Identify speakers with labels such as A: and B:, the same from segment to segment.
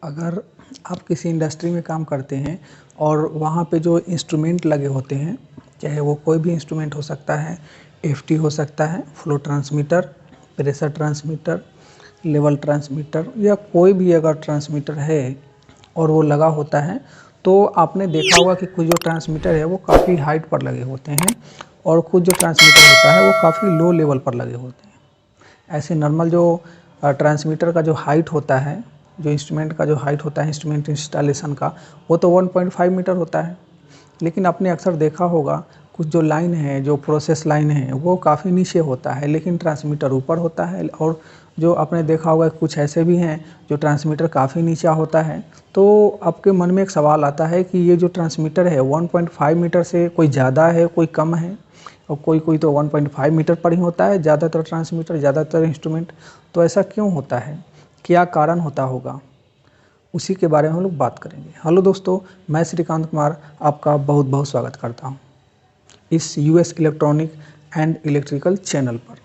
A: अगर आप किसी इंडस्ट्री में काम करते हैं और वहाँ पे जो इंस्ट्रूमेंट लगे होते हैं, चाहे वो कोई भी इंस्ट्रूमेंट हो सकता है, एफटी हो सकता है, flow transmitter, pressure transmitter, level transmitter या कोई भी अगर ट्रांसमीटर है और वो लगा होता है, तो आपने देखा होगा कि कुछ जो ट्रांसमीटर है वो काफ़ी हाइट पर लगे होते हैं और कुछ जो ट्रांसमीटर होता है वो काफ़ी लो लेवल पर लगे होते हैं। ऐसे नॉर्मल जो ट्रांसमीटर का जो हाइट होता है, जो इंस्ट्रूमेंट का जो हाइट होता है इंस्ट्रूमेंट इंस्टॉलेशन का, वो तो 1.5 मीटर होता है। लेकिन आपने अक्सर देखा होगा कुछ जो लाइन है, जो प्रोसेस लाइन है, वो काफ़ी नीचे होता है लेकिन ट्रांसमीटर ऊपर होता है। और जो आपने देखा होगा कुछ ऐसे भी हैं जो ट्रांसमीटर काफ़ी नीचा होता है। तो आपके मन में एक सवाल आता है कि ये जो ट्रांसमीटर है 1.5 मीटर से कोई ज़्यादा है, कोई कम है, और कोई कोई तो 1.5 मीटर पर ही होता है ज़्यादातर ट्रांसमीटर, ज़्यादातर इंस्ट्रूमेंट। तो ऐसा क्यों होता है, क्या कारण होता होगा, उसी के बारे में हम लोग बात करेंगे। हेलो दोस्तों, मैं श्रीकांत कुमार आपका बहुत बहुत स्वागत करता हूं इस US electronic and electrical channel पर।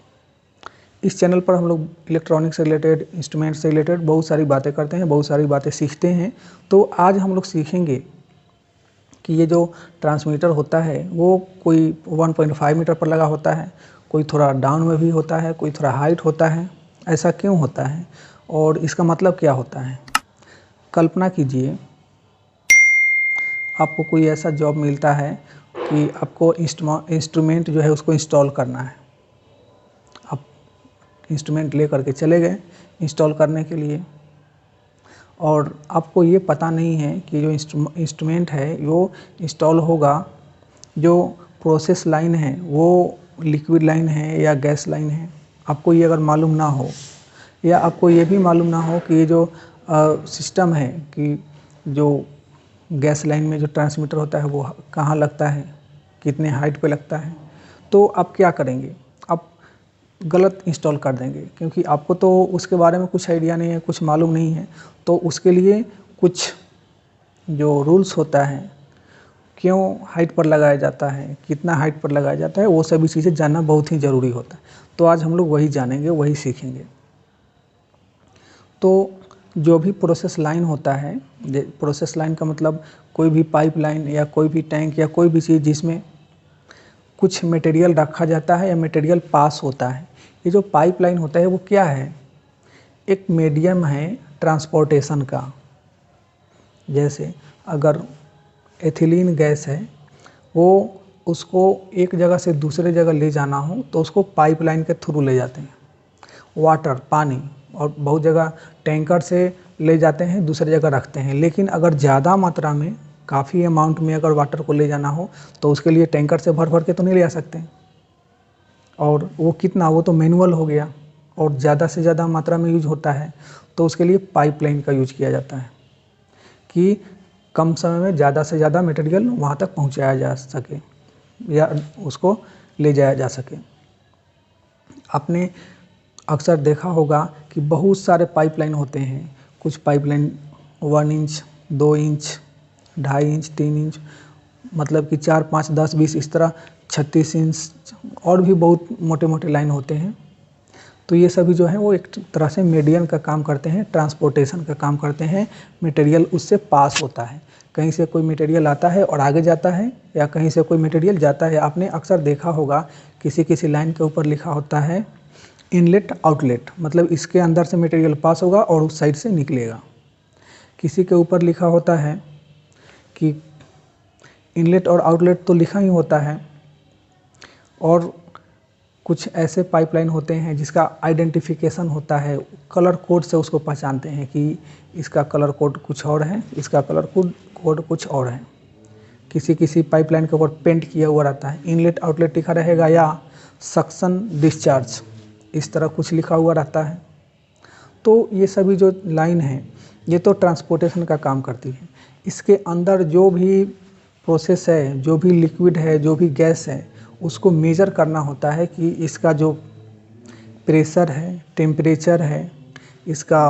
A: इस चैनल पर हम लोग इलेक्ट्रॉनिक से रिलेटेड, इंस्ट्रूमेंट से रिलेटेड बहुत सारी बातें करते हैं, बहुत सारी बातें सीखते हैं। तो आज हम लोग सीखेंगे कि ये जो ट्रांसमीटर होता है वो कोई 1.5 मीटर पर लगा होता है, कोई थोड़ा डाउन में भी होता है, कोई थोड़ा हाइट होता है। ऐसा क्यों होता है और इसका मतलब क्या होता है। कल्पना कीजिए आपको कोई ऐसा जॉब मिलता है कि आपको इंस्ट्रूमेंट जो है उसको इंस्टॉल करना है। आप इंस्ट्रूमेंट ले करके चले गए इंस्टॉल करने के लिए, और आपको ये पता नहीं है कि जो इंस्ट्रूमेंट है वो इंस्टॉल होगा, जो प्रोसेस लाइन है वो लिक्विड लाइन है या गैस लाइन है। आपको ये अगर मालूम ना हो, या आपको ये भी मालूम ना हो कि ये जो सिस्टम है कि जो गैस लाइन में जो ट्रांसमीटर होता है वो कहाँ लगता है, कितने हाइट पे लगता है, तो आप क्या करेंगे, आप गलत इंस्टॉल कर देंगे क्योंकि आपको तो उसके बारे में कुछ आइडिया नहीं है, कुछ मालूम नहीं है। तो उसके लिए कुछ जो रूल्स होता है, क्यों हाइट पर लगाया जाता है, कितना हाइट पर लगाया जाता है, वो सभी चीज़ें जानना बहुत ही ज़रूरी होता है। तो आज हम लोग वही जानेंगे, वही सीखेंगे। तो जो भी प्रोसेस लाइन होता है, प्रोसेस लाइन का मतलब कोई भी पाइप लाइन या कोई भी टैंक या कोई भी चीज़ जिसमें कुछ मटेरियल रखा जाता है या मटेरियल पास होता है। ये जो पाइप लाइन होता है वो क्या है, एक मीडियम है ट्रांसपोर्टेशन का। जैसे अगर एथिलीन गैस है, वो उसको एक जगह से दूसरे जगह ले जाना हो तो उसको पाइप लाइन के थ्रू ले जाते हैं। वाटर, पानी, और बहुत जगह टैंकर से ले जाते हैं, दूसरी जगह रखते हैं। लेकिन अगर ज़्यादा मात्रा में, काफ़ी अमाउंट में अगर वाटर को ले जाना हो तो उसके लिए टैंकर से भर भर के तो नहीं ले जा सकते, और वो कितना, वो तो मैनुअल हो गया, और ज़्यादा से ज़्यादा मात्रा में यूज होता है तो उसके लिए पाइपलाइन का यूज किया जाता है कि कम समय में ज़्यादा से ज़्यादा मटेरियल वहाँ तक पहुँचाया जा सके या उसको ले जाया जा सके। आपने अक्सर देखा होगा कि बहुत सारे पाइपलाइन होते हैं। कुछ pipeline 1 inch, 2 inch, 2.5 inch, 3 inch, मतलब कि 4, 5, 10, 20 इस तरह 36 इंच, और भी बहुत मोटे मोटे लाइन होते हैं। तो ये सभी जो है वो एक तरह से मीडियम का काम करते हैं, ट्रांसपोर्टेशन का काम करते हैं। मटेरियल उससे पास होता है, कहीं से कोई मटेरियल आता है और आगे जाता है, या कहीं से कोई मटेरियल जाता है। आपने अक्सर देखा होगा किसी किसी लाइन के ऊपर लिखा होता है इनलेट आउटलेट, मतलब इसके अंदर से मटेरियल पास होगा और उस साइड से निकलेगा। किसी के ऊपर लिखा होता है कि इनलेट और आउटलेट तो लिखा ही होता है, और कुछ ऐसे पाइपलाइन होते हैं जिसका आइडेंटिफिकेशन होता है, कलर कोड से उसको पहचानते हैं कि इसका कलर कोड कुछ और है, इसका कलर कोड कुछ और है। किसी किसी पाइपलाइन के ऊपर पेंट किया हुआ रहता है, इनलेट आउटलेट लिखा रहेगा या सक्शन डिस्चार्ज, इस तरह कुछ लिखा हुआ रहता है। तो ये सभी जो लाइन है ये तो ट्रांसपोर्टेशन का काम करती है। इसके अंदर जो भी प्रोसेस है, जो भी लिक्विड है, जो भी गैस है, उसको मेज़र करना होता है कि इसका जो प्रेशर है, टेम्परेचर है, इसका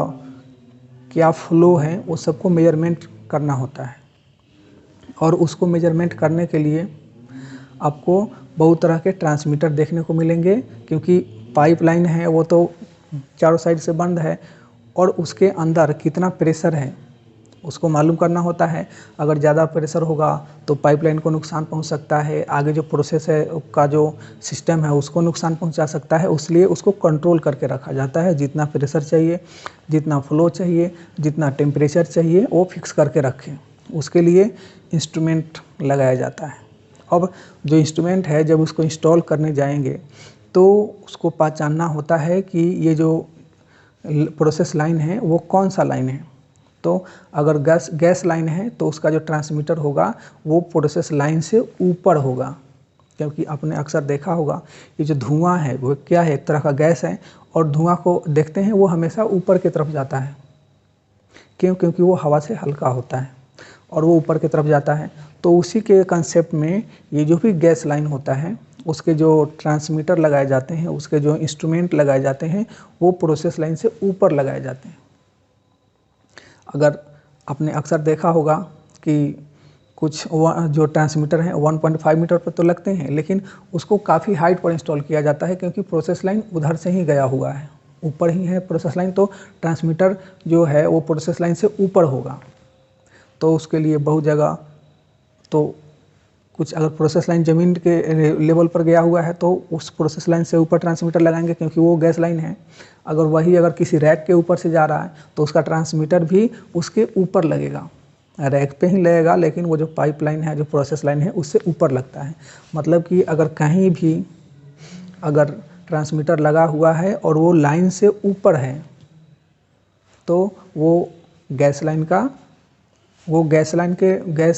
A: क्या फ्लो है, वो सबको मेजरमेंट करना होता है। और उसको मेजरमेंट करने के लिए आपको बहुत तरह के ट्रांसमीटर देखने को मिलेंगे, क्योंकि पाइपलाइन है वो तो चारों साइड से बंद है, और उसके अंदर कितना प्रेशर है उसको मालूम करना होता है। अगर ज़्यादा प्रेशर होगा तो पाइपलाइन को नुकसान पहुंच सकता है, आगे जो प्रोसेस है का जो सिस्टम है उसको नुकसान पहुंचा सकता है। इसलिए उसको कंट्रोल करके रखा जाता है। जितना प्रेशर चाहिए, जितना फ्लो चाहिए, जितना टेम्परेचर चाहिए वो फिक्स करके रखें। उसके लिए इंस्ट्रूमेंट लगाया जाता है। अब जो इंस्ट्रूमेंट है जब उसको इंस्टॉल करने जाएंगे तो उसको पहचानना होता है कि ये जो प्रोसेस लाइन है वो कौन सा लाइन है। तो अगर गैस लाइन है तो उसका जो ट्रांसमीटर होगा वो प्रोसेस लाइन से ऊपर होगा, क्योंकि आपने अक्सर देखा होगा ये जो धुआं है वो क्या है, एक तरह का गैस है, और धुआं को देखते हैं वो हमेशा ऊपर की तरफ जाता है। क्यों? क्योंकि वो हवा से हल्का होता है और वो ऊपर की तरफ जाता है। तो उसी के कंसेप्ट में ये जो भी गैस लाइन होता है उसके जो ट्रांसमीटर लगाए जाते हैं, उसके जो इंस्ट्रूमेंट लगाए जाते हैं वो प्रोसेस लाइन से ऊपर लगाए जाते हैं। अगर आपने अक्सर देखा होगा कि कुछ जो ट्रांसमीटर हैं 1.5 मीटर पर तो लगते हैं, लेकिन उसको काफ़ी हाइट पर इंस्टॉल किया जाता है, क्योंकि प्रोसेस लाइन उधर से ही गया हुआ है, ऊपर ही है प्रोसेस लाइन। तो ट्रांसमीटर जो है वो प्रोसेस लाइन से ऊपर होगा। तो उसके लिए बहुत जगह तो कुछ अगर प्रोसेस लाइन ज़मीन के लेवल पर गया हुआ है तो उस प्रोसेस लाइन से ऊपर ट्रांसमीटर लगाएंगे, क्योंकि वो गैस लाइन है। अगर किसी रैक के ऊपर से जा रहा है तो उसका ट्रांसमीटर भी उसके ऊपर लगेगा, रैक पे ही लगेगा, लेकिन वो जो पाइप लाइन है, जो प्रोसेस लाइन है, उससे ऊपर लगता है। मतलब कि अगर कहीं भी अगर ट्रांसमीटर लगा हुआ है और वो लाइन से ऊपर है तो वो गैस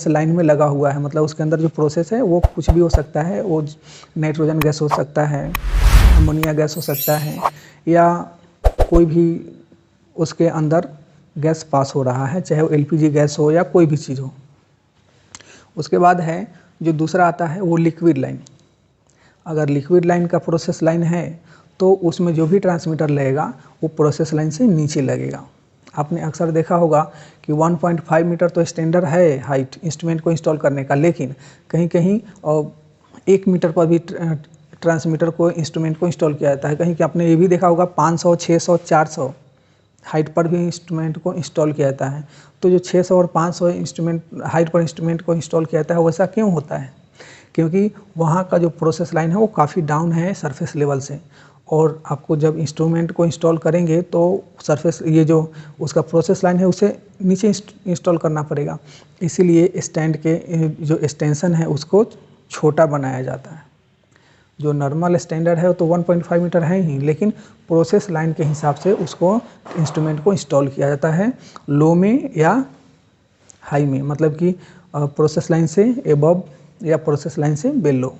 A: लाइन में लगा हुआ है। मतलब उसके अंदर जो प्रोसेस है वो कुछ भी हो सकता है, वो नाइट्रोजन गैस हो सकता है, अमोनिया गैस हो सकता है, या कोई भी उसके अंदर गैस पास हो रहा है, चाहे वो एलपीजी गैस हो या कोई भी चीज़ हो। उसके बाद है जो दूसरा आता है वो लिक्विड लाइन। अगर लिक्विड लाइन का प्रोसेस लाइन है तो उसमें जो भी ट्रांसमीटर लगेगा वो प्रोसेस लाइन से नीचे लगेगा। आपने अक्सर देखा होगा कि 1.5 मीटर तो स्टैंडर्ड है हाइट इंस्ट्रूमेंट को इंस्टॉल करने का, लेकिन कहीं कहीं 1 मीटर पर भी ट्रांसमीटर को इंस्ट्रूमेंट को इंस्टॉल किया जाता है। कहीं कि आपने ये भी देखा होगा 500, 600, 400 हाइट पर भी इंस्ट्रूमेंट को इंस्टॉल किया जाता है। तो जो 600 और 500 हाइट पर इंस्ट्रूमेंट को इंस्टॉल किया जाता है वैसा क्यों होता है? क्योंकि वहाँ का जो प्रोसेस लाइन है वो काफ़ी डाउन है सरफेस लेवल से, और आपको जब इंस्ट्रूमेंट को इंस्टॉल करेंगे तो सरफेस ये जो उसका प्रोसेस लाइन है उसे नीचे इंस्टॉल करना पड़ेगा। इसीलिए स्टैंड के जो एक्सटेंशन है उसको छोटा बनाया जाता है। जो नॉर्मल स्टैंडर्ड है तो 1.5 मीटर है ही, लेकिन प्रोसेस लाइन के हिसाब से उसको इंस्ट्रूमेंट को इंस्टॉल किया जाता है लो में या हाई में, मतलब कि प्रोसेस लाइन से एबव या प्रोसेस लाइन से बिलो।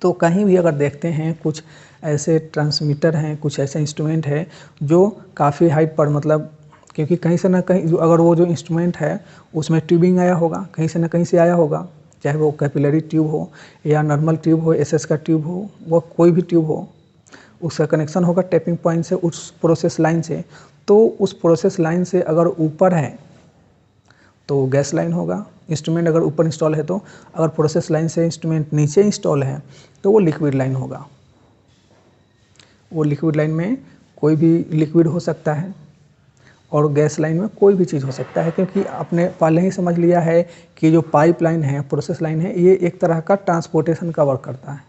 A: तो कहीं भी अगर देखते हैं कुछ ऐसे ट्रांसमीटर हैं, कुछ ऐसे इंस्ट्रूमेंट है जो काफ़ी हाइट पर, मतलब क्योंकि कहीं से ना कहीं अगर वो जो इंस्ट्रूमेंट है उसमें ट्यूबिंग आया होगा, कहीं से ना कहीं से आया होगा, चाहे वो कैपिलरी ट्यूब हो या नॉर्मल ट्यूब हो, एसएस का ट्यूब हो, वो कोई भी ट्यूब हो, उसका कनेक्शन होगा टैपिंग पॉइंट से उस प्रोसेस लाइन से। तो उस प्रोसेस लाइन से अगर ऊपर है तो गैस लाइन होगा, इंस्ट्रूमेंट अगर ऊपर इंस्टॉल है तो। अगर प्रोसेस लाइन से इंस्ट्रूमेंट नीचे इंस्टॉल है तो वो लिक्विड लाइन होगा। वो लिक्विड लाइन में कोई भी लिक्विड हो सकता है और गैस लाइन में कोई भी चीज़ हो सकता है, क्योंकि आपने पहले ही समझ लिया है कि जो पाइप लाइन है, प्रोसेस लाइन है, ये एक तरह का ट्रांसपोर्टेशन का वर्क करता है।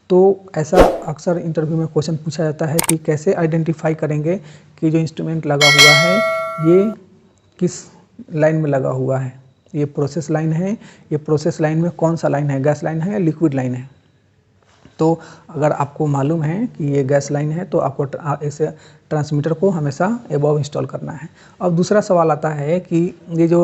A: तो ऐसा अक्सर इंटरव्यू में क्वेश्चन पूछा जाता है कि कैसे आइडेंटिफाई करेंगे कि जो इंस्ट्रूमेंट लगा हुआ है ये किस लाइन में लगा हुआ है, ये प्रोसेस लाइन है, ये प्रोसेस लाइन में कौन सा लाइन है, गैस लाइन है या लिक्विड लाइन है। तो अगर आपको मालूम है कि ये गैस लाइन है तो आपको इसे ट्रांसमीटर को हमेशा एबव इंस्टॉल करना है। अब दूसरा सवाल आता है कि ये जो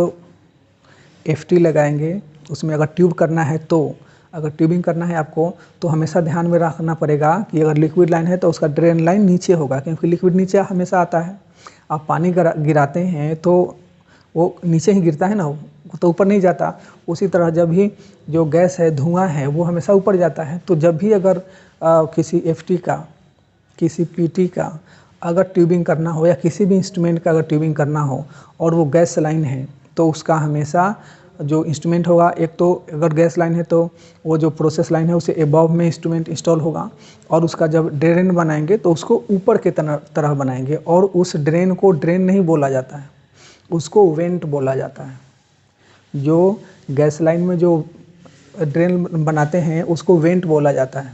A: एफटी लगाएंगे उसमें अगर ट्यूब करना है, तो अगर ट्यूबिंग करना है आपको तो हमेशा ध्यान में रखना पड़ेगा कि अगर लिक्विड लाइन है तो उसका ड्रेन लाइन नीचे होगा, क्योंकि लिक्विड नीचे हमेशा आता है। आप पानी गिराते हैं तो वो नीचे ही गिरता है ना, वो तो ऊपर नहीं जाता। उसी तरह जब भी जो गैस है, धुआं है, वो हमेशा ऊपर जाता है। तो जब भी अगर किसी एफटी का, किसी पीटी का अगर ट्यूबिंग करना हो या किसी भी इंस्ट्रूमेंट का अगर ट्यूबिंग करना हो और वो गैस लाइन है तो उसका हमेशा जो इंस्ट्रूमेंट होगा, एक तो अगर गैस लाइन है तो वो जो प्रोसेस लाइन है उसे एबव में इंस्ट्रूमेंट इंस्टॉल होगा, और उसका जब ड्रेन बनाएंगे तो उसको ऊपर के तरह बनाएंगे, और उस ड्रेन को ड्रेन नहीं बोला जाता है, उसको वेंट बोला जाता है। जो गैस लाइन में जो ड्रेन बनाते हैं उसको वेंट बोला जाता है,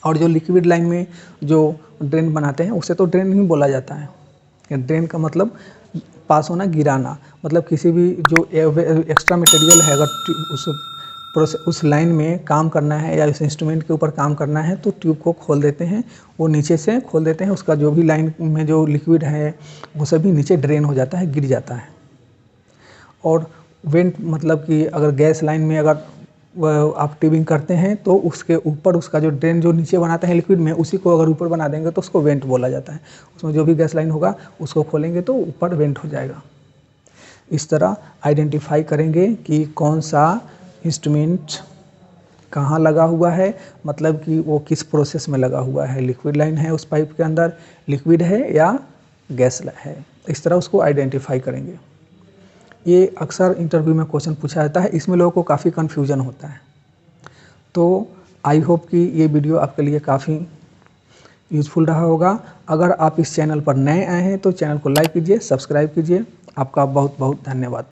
A: और जो लिक्विड लाइन में जो ड्रेन बनाते हैं उसे तो ड्रेन ही बोला जाता है। ड्रेन का मतलब पास होना, गिराना, मतलब किसी भी जो एक्स्ट्रा मटेरियल है अगर उस लाइन में काम करना है या उस इंस्ट्रूमेंट के ऊपर काम करना है तो ट्यूब को खोल देते हैं, वो नीचे से खोल देते हैं, उसका जो भी लाइन में जो लिक्विड है वो सभी नीचे ड्रेन हो जाता है, गिर जाता है। और वेंट मतलब कि अगर गैस लाइन में अगर आप ट्यूबिंग करते हैं तो उसके ऊपर उसका जो ड्रेन जो नीचे बनाते हैं लिक्विड में, उसी को अगर ऊपर बना देंगे तो उसको वेंट बोला जाता है। उसमें जो भी गैस लाइन होगा उसको खोलेंगे तो ऊपर वेंट हो जाएगा। इस तरह आइडेंटिफाई करेंगे कि कौन सा इंस्ट्रूमेंट कहाँ लगा हुआ है, मतलब कि वो किस प्रोसेस में लगा हुआ है, लिक्विड लाइन है उस पाइप के अंदर, लिक्विड है या गैस है। इस तरह उसको आइडेंटिफाई करेंगे। ये अक्सर इंटरव्यू में क्वेश्चन पूछा जाता है, इसमें लोगों को काफ़ी कन्फ्यूजन होता है। तो आई होप कि ये वीडियो आपके लिए काफ़ी यूज़फुल रहा होगा। अगर आप इस चैनल पर नए आए हैं तो चैनल को लाइक कीजिए, सब्सक्राइब कीजिए। आपका बहुत बहुत धन्यवाद।